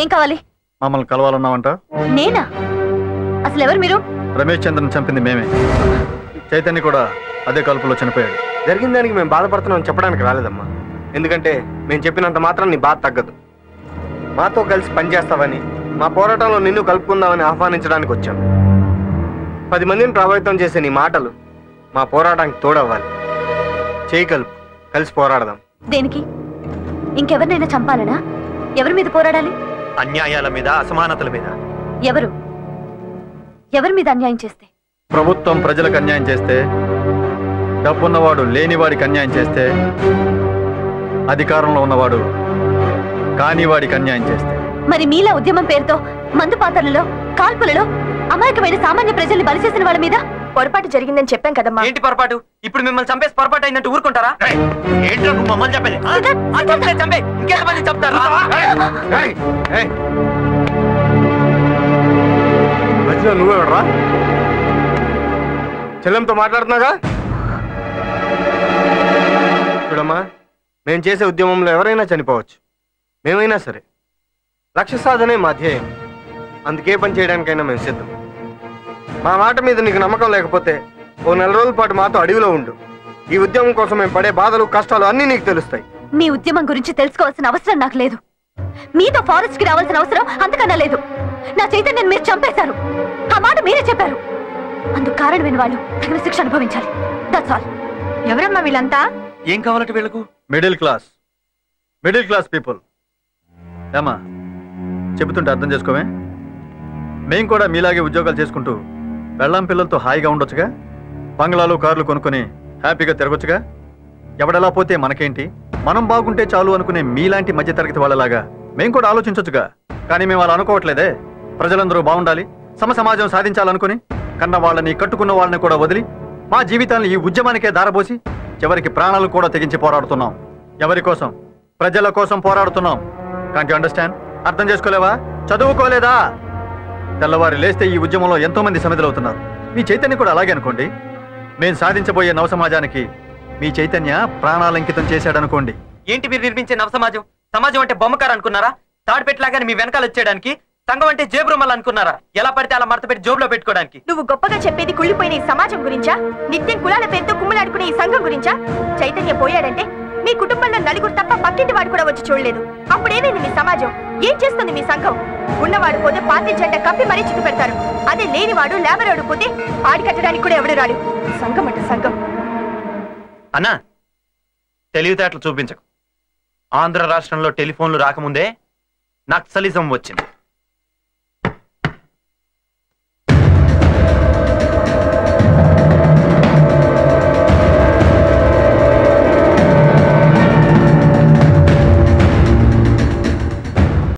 ఏం కావాలి? మమ్మల్ని కలవాలన్నావంట. నేనా? అసలు ఎవరు మీరు? రమేష్ చంద్రన్ చంపింది మేమే. చైతన్య కూడా అదే కాల్పులో చనిపోయాడు. జరిగిన దానికి మేము బాధపడుతున్నాం చెప్పడానికి రాలేదమ్మా. ఎందుకంటే మేము చెప్పినంత మాత్రం నీ బాధ తగ్గదు. మాతో కలిసి పనిచేస్తావని, మా పోరాటంలో నిన్ను కలుపుకుందామని ఆహ్వానించడానికి వచ్చాం. 10 మందిని ప్రభావితం చేసే నీ మాటలు మా పోరాటానికి తోడవ్వాలి. చేయి కలుపు, కలిసి పోరాడదాం. దేనికి? ఇంకెవరినైనా చంపాలనా? ఎవరి మీద పోరాడాలి? అన్యాయాల మీద, అసమానతల మీద. ఎవరి మీద అన్యాయం చేస్తే? ప్రభుత్వం ప్రజలకు అన్యాయం చేస్తే, డబ్బున్నవాడు లేనివాడికి అన్యాయం చేస్తే, అధికారంలో ఉన్నవాడు కానివాడికి అన్యాయం చేస్తే. మరి మీలా ఉద్యమం పేరుతో మందు పాత్రలలో, కాల్పులలో అమాయకమైన సామాన్య ప్రజల్ని బలి చేసిన వాళ్ళ మీద పొరపాటు జరిగిందని చెప్పాం కదమ్మా. ఏంటి పొరపాటు? ఇప్పుడు మిమ్మల్ని చంపేసి పొరపాటు అయినట్టు ఊరుకుంటారా? ఏంటో నువ్వు మమ్మల్ని చెప్పలే. చంపే ఇంకెంతమంది చెప్తారా? మధ్యలో నువ్వెవడరా? చెల్లెంతో మాట్లాడుతున్నాగా? చూడమ్మా, మేము చేసే ఉద్యమంలో ఎవరైనా చనిపోవచ్చు, మేమైనా సరే. లక్ష్య సాధనే మా ధ్యేయం. అందుకే పని చేయడానికైనా మేము సిద్ధం. మా మాట మీద నీకు నమ్మకం లేకపోతే ఓ 4 రోజుల పాటు మాతో అడవిలో ఉండు. ఈ ఉద్యమం కోసం మేము పడే బాధలు, కష్టాలు అన్నీ నీకు తెలుస్తాయి. మీ ఉద్యమం గురించి తెలుసుకోవాల్సిన అవసరం నాకు లేదు. మీతో ఫారెస్ట్ కి రావాల్సిన అవసరం అంతకన్నా లేదు. నా చైతన్యం మీరు చంపేశారు. ఆ మాట మీరే చెప్పారు. అందుకు కారణమైన వాళ్ళు తగిన శిక్ష అనుభవించాలి. That's all. ఎవరమ్మా వీళ్ళంతా? ఏం కావాలంటే వీళ్ళకు? Middle class people. ఏమా చెబుతుంటే అర్థం చేసుకోవే. మేం కూడా మీలాగే ఉద్యోగాలు చేసుకుంటూ పెళ్ళాం పిల్లలతో హాయిగా ఉండొచ్చుగా. బంగ్లాలు, కార్లు కొనుక్కొని హ్యాపీగా తిరగొచ్చుగా. ఎవడెలా పోతే మనకేంటి, మనం బాగుంటే చాలు అనుకునే మీలాంటి మధ్యతరగతి వాళ్ళలాగా మేం కూడా ఆలోచించొచ్చుగా. కానీ మేము అలా అనుకోవట్లేదే. ప్రజలందరూ బాగుండాలి, సమాజం సాధించాలనుకుని కన్న వాళ్ళని, కట్టుకున్న వాళ్ళని కూడా వదిలి మా జీవితాన్ని ఈ ఉద్యమానికే దారబోసి చివరికి ప్రాణాలు కూడా తెగించి పోరాడుతున్నాం. ఎవరి కోసం? ప్రజల కోసం పోరాడుతున్నాం. Can't you understand? అర్థం చేసుకోలేవా? చదువుకోలేదా? తెల్లవారి లేస్తే ఈ ఉద్యమంలో ఎంతో మంది సమిధులవుతున్నారు. మీ చైతన్య కూడా అలాగే అనుకోండి. మేము సాధించబోయే నవ సమాజానికి మీ చైతన్య ప్రాణాలంకితం చేశాడనుకోండి. ఏంటి మీరు నిర్మించే నవ సమాజం? సమాజం అంటే బొమ్మకారు అనుకున్నారా? తాడిపెట్టలాగానే మీ వెనకాల వచ్చేయడానికి? సంఘం అంటే జేబురుమల్ అనుకున్నారా? ఎలా పడితే అలా మడత పెట్టి జోబులో పెట్టుకోవడానికి? నువ్వు గొప్పగా చెప్పేది కుళ్ళిపోయిన ఈ సమాజం గురించా? నిత్యం కులాల పేరుతో కుమ్ములాడుకునే ఈ సంఘం గురించా? చైతన్య పోయాడంటే మీ కుటుంబంలో 4 తప్ప పక్కింటి వాడు కూడా వచ్చి చూడలేదు. అప్పుడేమైంది మీ సమాజం? ఏం చేస్తుంది మీ సంఘం? ఉన్నవాడు పోతే పార్టీ జెండా కప్పి మరీ చిక్కు పెడతారు. అదే లేనివాడు లేబరోడు పోతే పాడి కట్టడానికి కూడా ఎవడు రాడు. సంఘం అంటే సంఘం. అన్నా, తెలివితేటలు చూపించకు. ఆంధ్ర రాష్ట్రంలో టెలిఫోన్లు రాకముందే నక్సలిజం వచ్చింది.